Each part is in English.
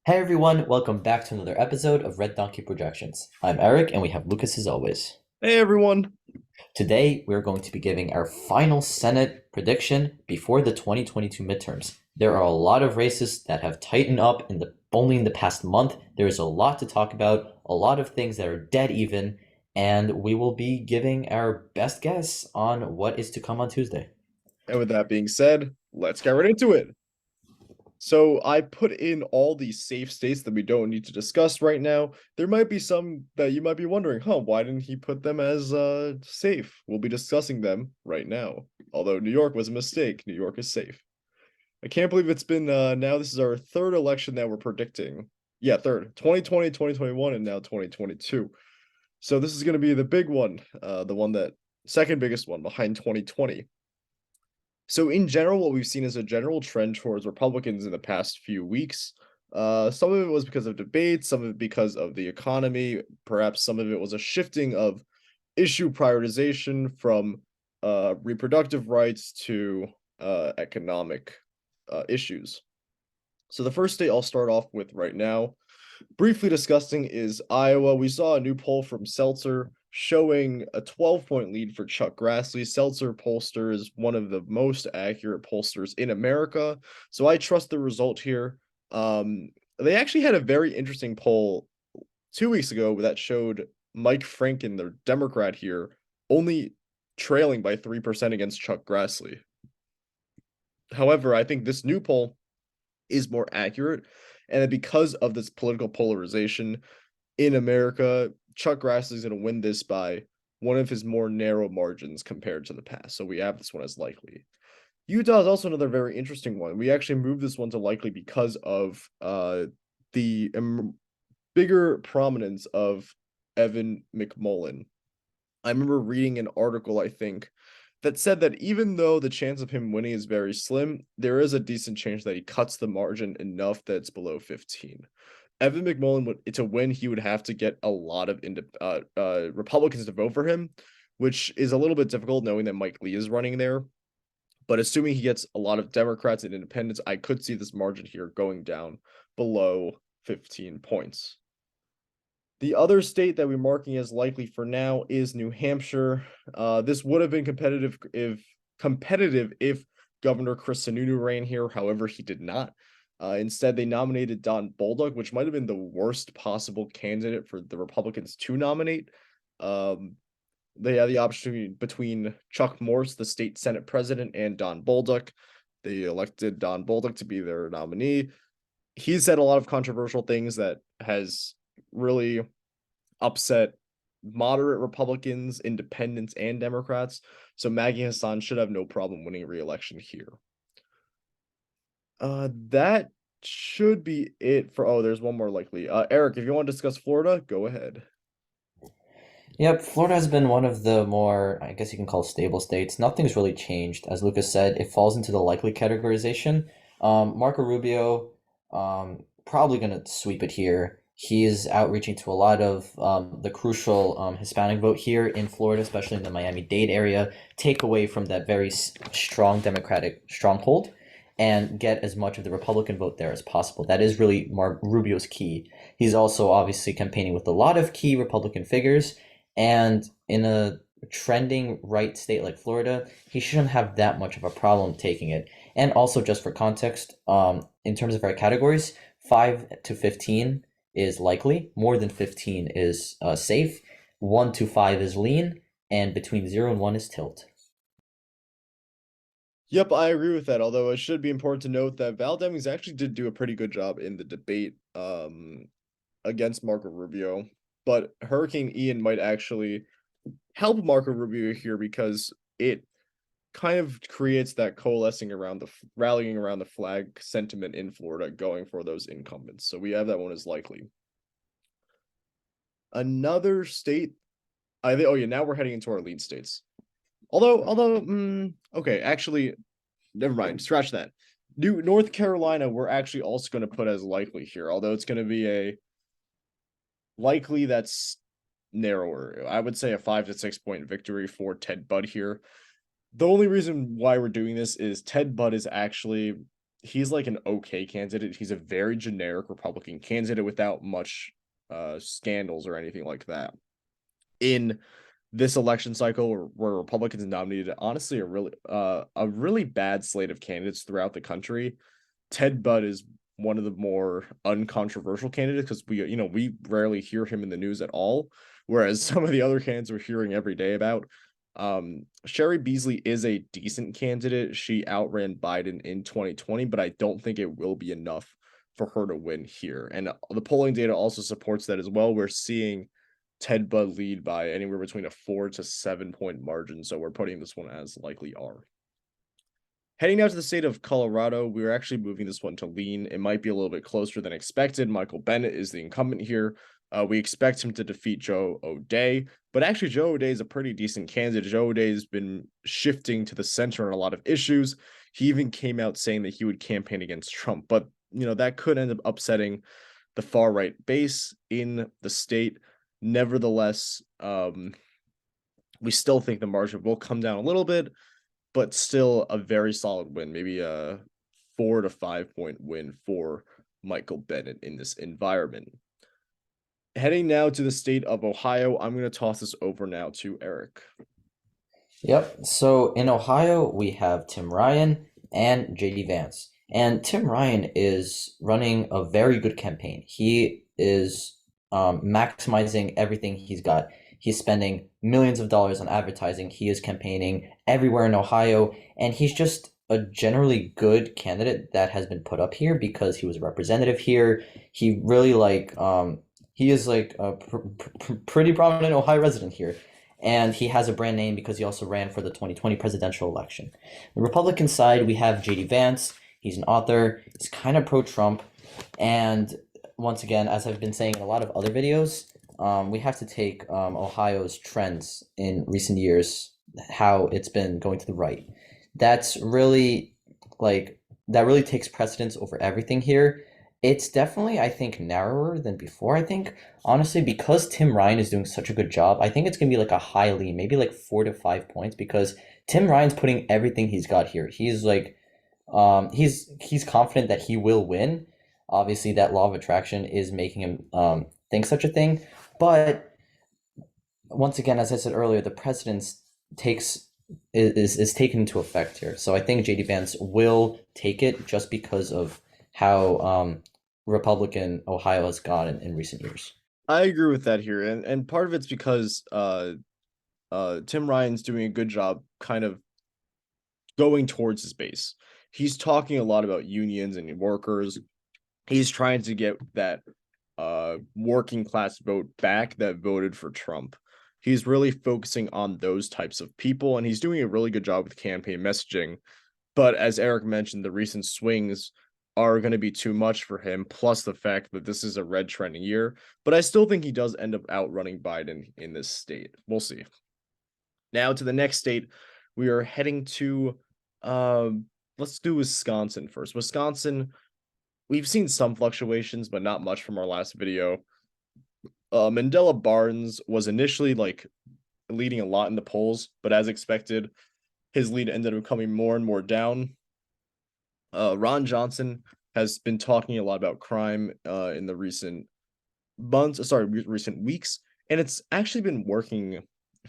Hey everyone, welcome back to another episode of Red Donkey Projections. I'm Eric and we have Lucas as always. Hey everyone. Today we're going to be giving our final Senate prediction before the 2022 midterms. There are a lot of races that have tightened up only in the past month. There is a lot to talk about, a lot of things that are dead even, and we will be giving our best guess on what is to come on Tuesday. And with that being said, let's get right into it. So I put in all these safe states that we don't need to discuss right now. There might be some that you might be wondering, why didn't he put them as safe? We'll be discussing them right now. Although New York was a mistake, New York is safe. I can't believe it's been now this is our third election that we're predicting. Yeah, third. 2020, 2021, and now 2022. So this is going to be the big one, the one that second biggest one behind 2020. So in general, what we've seen is a general trend towards Republicans in the past few weeks. Some of it was because of debates, some of it because of the economy. Perhaps some of it was a shifting of issue prioritization from reproductive rights to economic issues. So the first state I'll start off with right now, briefly discussing, is Iowa. We saw a new poll from Seltzer showing a 12-point lead for Chuck Grassley. Seltzer pollster is one of the most accurate pollsters in America, so I trust the result here. They actually had a very interesting poll 2 weeks ago that showed Mike Franken, the Democrat here, only trailing by 3% against Chuck Grassley. However, I think this new poll is more accurate, and because of this political polarization in America, Chuck Grassley is going to win this by one of his more narrow margins compared to the past. So we have this one as likely. Utah is also another very interesting one. We actually moved this one to likely because of the bigger prominence of Evan McMullen. I remember reading an article, I think, that said that even though the chance of him winning is very slim, there is a decent chance that he cuts the margin enough that it's below 15. Evan McMullen would to win, he would have to get a lot of Republicans to vote for him, which is a little bit difficult knowing that Mike Lee is running there. But assuming he gets a lot of Democrats and independents, I could see this margin here going down below 15 points. The other state that we're marking as likely for now is New Hampshire. This would have been competitive if Governor Chris Sununu ran here. However, he did not. Instead, they nominated Don Bolduc, which might have been the worst possible candidate for the Republicans to nominate. They had the option between Chuck Morse, the state Senate president, and Don Bolduc. They elected Don Bolduc to be their nominee. He's said a lot of controversial things that has really upset moderate Republicans, independents, and Democrats. So Maggie Hassan should have no problem winning re-election here. That should be it for. Oh, there's one more likely. Eric, if you want to discuss Florida, go ahead. Yep, Florida has been one of the more, I guess you can call stable states. Nothing's really changed. As Lucas said, it falls into the likely categorization. Marco Rubio, probably going to sweep it here. He is outreaching to a lot of the crucial Hispanic vote here in Florida, especially in the Miami-Dade area, take away from that very strong Democratic stronghold and get as much of the Republican vote there as possible. That is really Rubio's key. He's also obviously campaigning with a lot of key Republican figures, and in a trending right state like Florida, he shouldn't have that much of a problem taking it. And also, just for context, in terms of our categories, 5 to 15 is likely, more than 15 is safe, 1 to 5 is lean, and between 0 and 1 is tilt. Yep, I agree with that. Although it should be important to note that Val Demings actually did do a pretty good job in the debate against Marco Rubio, but Hurricane Ian might actually help Marco Rubio here because it kind of creates that coalescing around the rallying around the flag sentiment in Florida, going for those incumbents. So we have that one as likely. Another state, I think. Oh yeah, now we're heading into our lead states. Okay, actually, never mind. Scratch that. New North Carolina, we're actually also going to put as likely here, although it's going to be a likely that's narrower. I would say a 5 to 6 point victory for Ted Budd here. The only reason why we're doing this is Ted Budd is actually he's like an okay candidate. He's a very generic Republican candidate without much scandals or anything like that. In this election cycle where Republicans nominated honestly a really bad slate of candidates throughout the country, Ted Budd is one of the more uncontroversial candidates because we rarely hear him in the news at all, whereas some of the other candidates we're hearing every day about. Sherry Beasley is a decent candidate. She outran Biden in 2020, but I don't think it will be enough for her to win here. And the polling data also supports that as well. We're seeing Ted Budd lead by anywhere between a 4 to 7 point margin, so we're putting this one as likely R. Heading now to the state of Colorado, we're actually moving this one to lean. It might be a little bit closer than expected. Michael Bennet is the incumbent here. We expect him to defeat Joe O'Dea, but actually Joe O'Dea is a pretty decent candidate. Joe O'Dea has been shifting to the center on a lot of issues. He even came out saying that he would campaign against Trump, but that could end up upsetting the far right base in the state. Nevertheless, we still think the margin will come down a little bit, but still a very solid win, maybe a 4 to 5 point win for Michael Bennet in this environment. Heading now to the state of Ohio, I'm going to toss this over now to Eric. Yep. So in Ohio, we have Tim Ryan and JD Vance. And Tim Ryan is running a very good campaign. He is maximizing everything he's got. He's spending millions of dollars on advertising. He is campaigning everywhere in Ohio, and he's just a generally good candidate that has been put up here because he was a representative here. He really he is like a pretty prominent Ohio resident here. And he has a brand name because he also ran for the 2020 presidential election. The Republican side, we have JD Vance. He's an author. He's kind of pro-Trump. And once again, as I've been saying in a lot of other videos, we have to take Ohio's trends in recent years, how it's been going to the right. That's really that really takes precedence over everything here. It's definitely, I think, narrower than before. I think, honestly, because Tim Ryan is doing such a good job, I think it's going to be like a high lean, maybe like 4 to 5 points, because Tim Ryan's putting everything he's got here. He's he's confident that he will win. Obviously, that law of attraction is making him think such a thing. But once again, as I said earlier, the precedence is taken into effect here. So I think JD Vance will take it just because of how Republican Ohio has gone in recent years. I agree with that here, and part of it's because Tim Ryan's doing a good job kind of going towards his base. He's talking a lot about unions and workers. He's trying to get that working class vote back that voted for Trump. He's really focusing on those types of people, and he's doing a really good job with campaign messaging. But as Eric mentioned, the recent swings are going to be too much for him, plus the fact that this is a red trending year. But I still think he does end up outrunning Biden in this state. We'll see. Now to the next state, we are heading to let's do Wisconsin first. Wisconsin, we've seen some fluctuations, but not much from our last video. Mandela Barnes was initially leading a lot in the polls, but as expected, his lead ended up coming more and more down. Ron Johnson has been talking a lot about crime in the recent recent weeks, and it's actually been working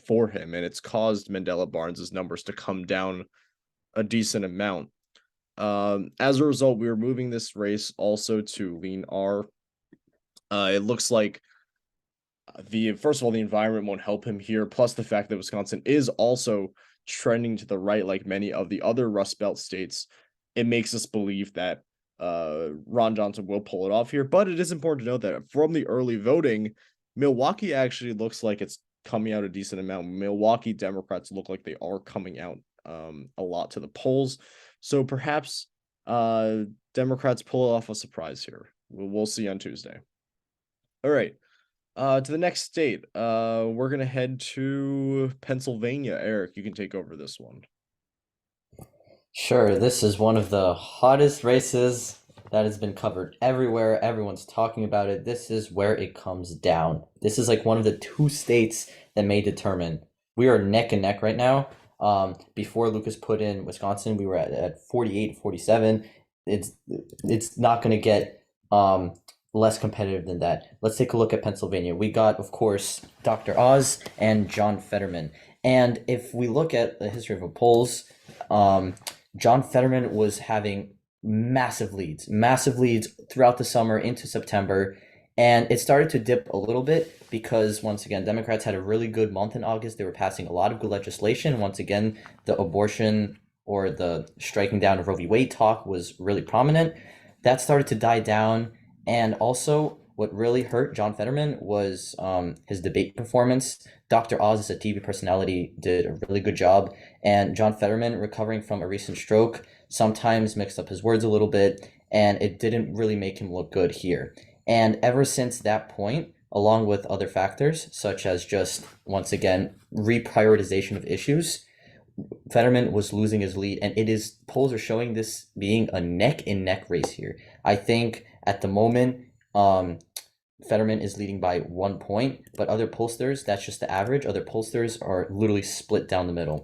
for him, and it's caused Mandela Barnes's numbers to come down a decent amount. As a result, we are moving this race also to lean R. It looks like first of all, the environment won't help him here, plus the fact that Wisconsin is also trending to the right like many of the other Rust Belt states. It makes us believe that Ron Johnson will pull it off here. But it is important to note that from the early voting, Milwaukee actually looks like it's coming out a decent amount. Milwaukee Democrats look like they are coming out a lot to the polls. So perhaps Democrats pull off a surprise here. We'll see on Tuesday. All right. To the next state, we're going to head to Pennsylvania. Eric, you can take over this one. Sure, this is one of the hottest races that has been covered everywhere. Everyone's talking about it. This is where it comes down. This is like one of the two states that may determine. We are neck and neck right now. Before Lucas put in Wisconsin, we were at 48, 47. it's not going to get um, less competitive than that. Let's take a look at Pennsylvania. We got, of course, Dr. Oz and John Fetterman. And if we look at the history of the polls, John Fetterman was having massive leads throughout the summer into September. And it started to dip a little bit because, once again, Democrats had a really good month in August. They were passing a lot of good legislation. Once again, the abortion or the striking down of Roe v. Wade talk was really prominent. That started to die down. And also, what really hurt John Fetterman was his debate performance. Dr. Oz, as a TV personality, did a really good job. And John Fetterman, recovering from a recent stroke, sometimes mixed up his words a little bit, and it didn't really make him look good here. And ever since that point, along with other factors, such as just, once again, reprioritization of issues, Fetterman was losing his lead, and polls are showing this being a neck and neck race here. I think at the moment, Fetterman is leading by 1 point, but other pollsters, that's just the average. Other pollsters are literally split down the middle.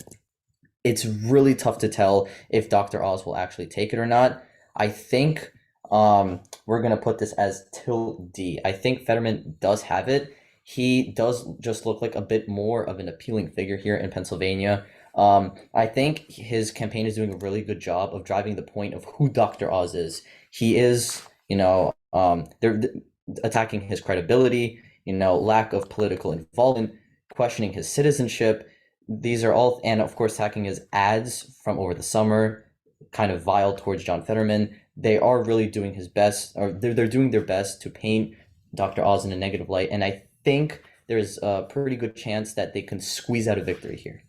It's really tough to tell if Dr. Oz will actually take it or not. I think we're going to put this as tilt D. I think Fetterman does have it. He does just look like a bit more of an appealing figure here in Pennsylvania. I think his campaign is doing a really good job of driving the point of who Dr. Oz is. He is, they're attacking his credibility, lack of political involvement, questioning his citizenship. These are all, and of course, attacking his ads from over the summer, kind of vile towards John Fetterman. They are really doing his best, or they're doing their best to paint Dr. Oz in a negative light. And I think there's a pretty good chance that they can squeeze out a victory here.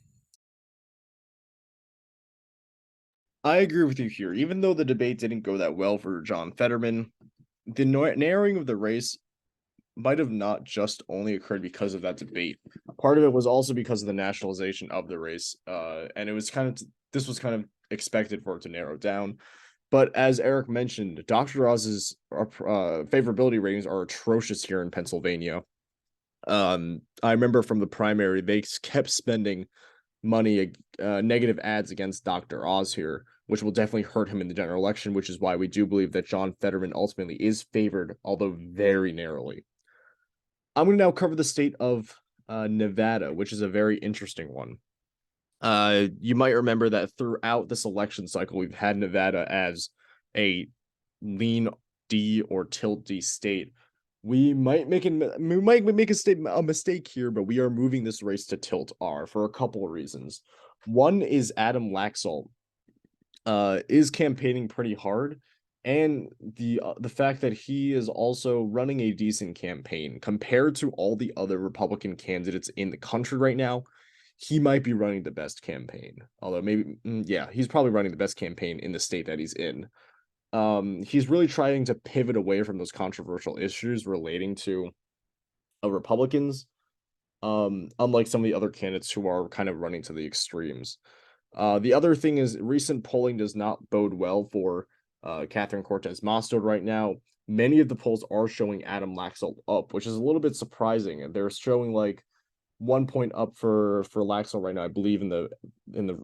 I agree with you here. Even though the debate didn't go that well for John Fetterman, the narrowing of the race might have not just only occurred because of that debate. Part of it was also because of the nationalization of the race, and this was kind of expected for it to narrow down. But as Eric mentioned, Dr. Oz's favorability ratings are atrocious here in Pennsylvania. I remember from the primary, they kept spending money, negative ads against Dr. Oz here, which will definitely hurt him in the general election, which is why we do believe that John Fetterman ultimately is favored, although very narrowly. I'm going to now cover the state of Nevada, which is a very interesting one. You might remember that throughout this election cycle, we've had Nevada as a lean D or tilt D state. We might make a mistake here, but we are moving this race to tilt R for a couple of reasons. One is Adam Laxalt is campaigning pretty hard, and the fact that he is also running a decent campaign compared to all the other Republican candidates in the country right now. He might be running the best campaign, although he's probably running the best campaign in the state that he's in. He's really trying to pivot away from those controversial issues relating to Republicans, unlike some of the other candidates who are kind of running to the extremes. The other thing is recent polling does not bode well for Catherine Cortez Masto right now. Many of the polls are showing Adam Laxalt up, which is a little bit surprising, and they're showing like 1 point up for Laxalt right now, I believe, in the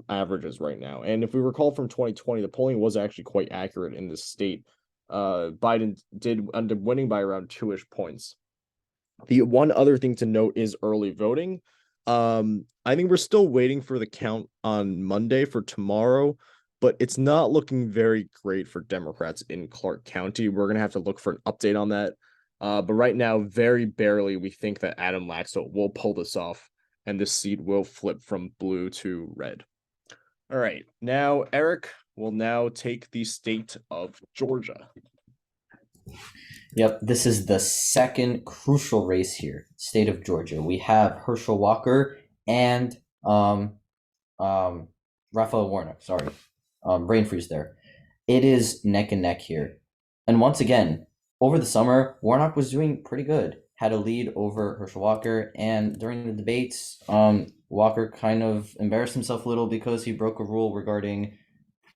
averages right now. And if we recall from 2020, the polling was actually quite accurate in this state. Biden did end up winning by around 2-ish points. The one other thing to note is early voting. I think we're still waiting for the count on Monday for tomorrow, but it's not looking very great for Democrats in Clark County. We're going to have to look for an update on that. But right now, very barely, we think that Adam Laxalt will pull this off, and this seat will flip from blue to red. All right, now Eric will now take the state of Georgia. Yep, this is the second crucial race here, state of Georgia. We have Herschel Walker and Raphael Warnock. Sorry, brain freeze there. It is neck and neck here, and once again, over the summer, Warnock was doing pretty good. Had a lead over Herschel Walker, and during the debates, Walker kind of embarrassed himself a little because he broke a rule regarding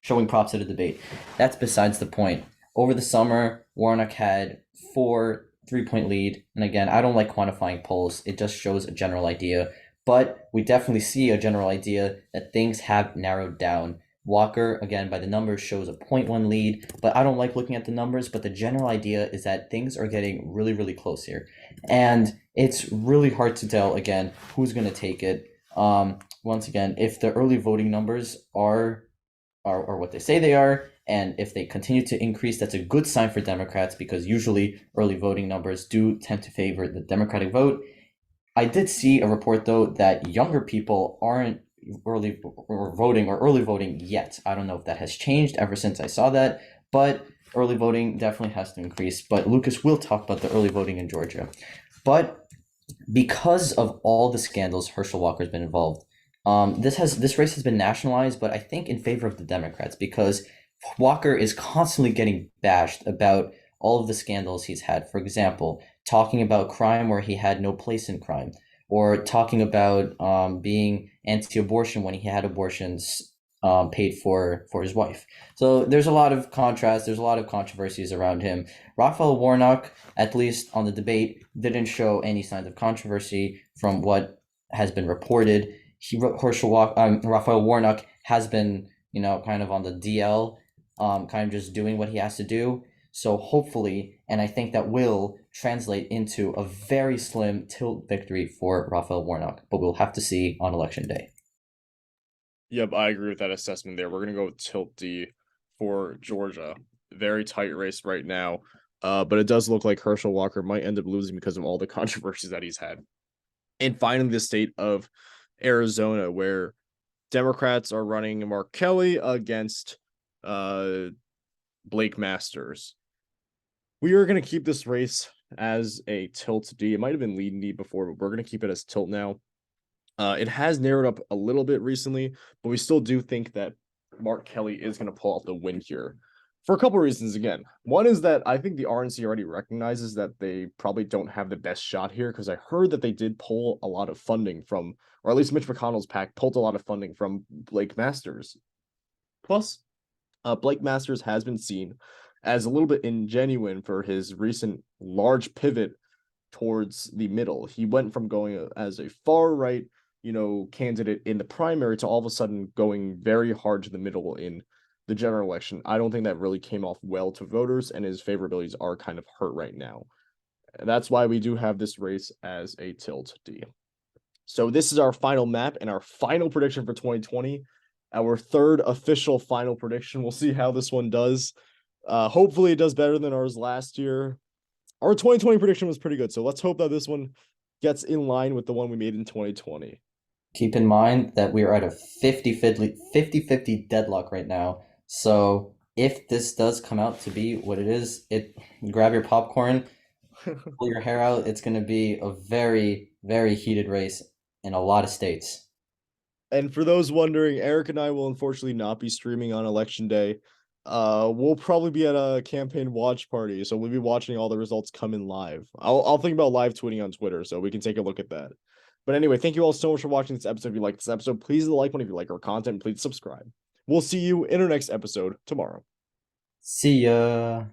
showing props at a debate. That's besides the point. Over the summer, Warnock had 4 3-point lead, and again, I don't like quantifying polls. It just shows a general idea, but we definitely see a general idea that things have narrowed down. Walker, again, by the numbers, shows a 0.1 lead, but I don't like looking at the numbers, but the general idea is that things are getting really, really close here. And it's really hard to tell, again, who's going to take it. Once again, if the early voting numbers are what they say they are, and if they continue to increase, that's a good sign for Democrats because usually early voting numbers do tend to favor the Democratic vote. I did see a report though that younger people aren't early or early voting yet. I don't know if that has changed ever since I saw that, but early voting definitely has to increase. But Lucas will talk about the early voting in Georgia. But because of all the scandals Herschel Walker's been involved, this race has been nationalized, but I think in favor of the Democrats because Walker is constantly getting bashed about all of the scandals he's had. For example, talking about crime where he had no place in crime, or talking about being anti-abortion when he had abortions paid for his wife. So there's a lot of contrast. There's a lot of controversies around him. Raphael Warnock, at least on the debate, didn't show any signs of controversy from what has been reported. Raphael Warnock has been, kind of on the DL, kind of just doing what he has to do. So hopefully, and I think that will translate into a very slim tilt victory for Raphael Warnock, but we'll have to see on election day. Yep, I agree with that assessment there. We're going to go with tilt D for Georgia. Very tight race right now. But it does look like Herschel Walker might end up losing because of all the controversies that he's had. And finally, the state of Arizona, where Democrats are running Mark Kelly against Blake Masters. We are going to keep this race as a tilt D. It might have been lead D before, but we're going to keep it as tilt now. It has narrowed up a little bit recently, but we still do think that Mark Kelly is going to pull out the win here for a couple of reasons. Again, one is that I think the RNC already recognizes that they probably don't have the best shot here because I heard that they did pull a lot of funding from, or at least Mitch McConnell's PAC pulled a lot of funding from Blake Masters. Plus, Blake Masters has been seen as a little bit ingenuine for his recent large pivot towards the middle. He went from going as a far right, candidate in the primary to all of a sudden going very hard to the middle in the general election. I don't think that really came off well to voters, and his favorabilities are kind of hurt right now. And that's why we do have this race as a tilt D. So this is our final map and our final prediction for 2020. Our third official final prediction. We'll see how this one does. Hopefully it does better than ours last year. Our 2020 prediction was pretty good, so let's hope that this one gets in line with the one we made in 2020. Keep in mind that we are at a 50-50 deadlock right now. So if this does come out to be what it is, grab your popcorn, pull your hair out. It's going to be a very, very heated race in a lot of states. And for those wondering, Eric and I will unfortunately not be streaming on election day. We'll probably be at a campaign watch party, so we'll be watching all the results come in live. I'll think about live tweeting on Twitter, so we can take a look at that. But anyway, thank you all so much for watching this episode. If you like this episode, please hit the like button. If you like our content, please subscribe. We'll see you in our next episode tomorrow. See ya.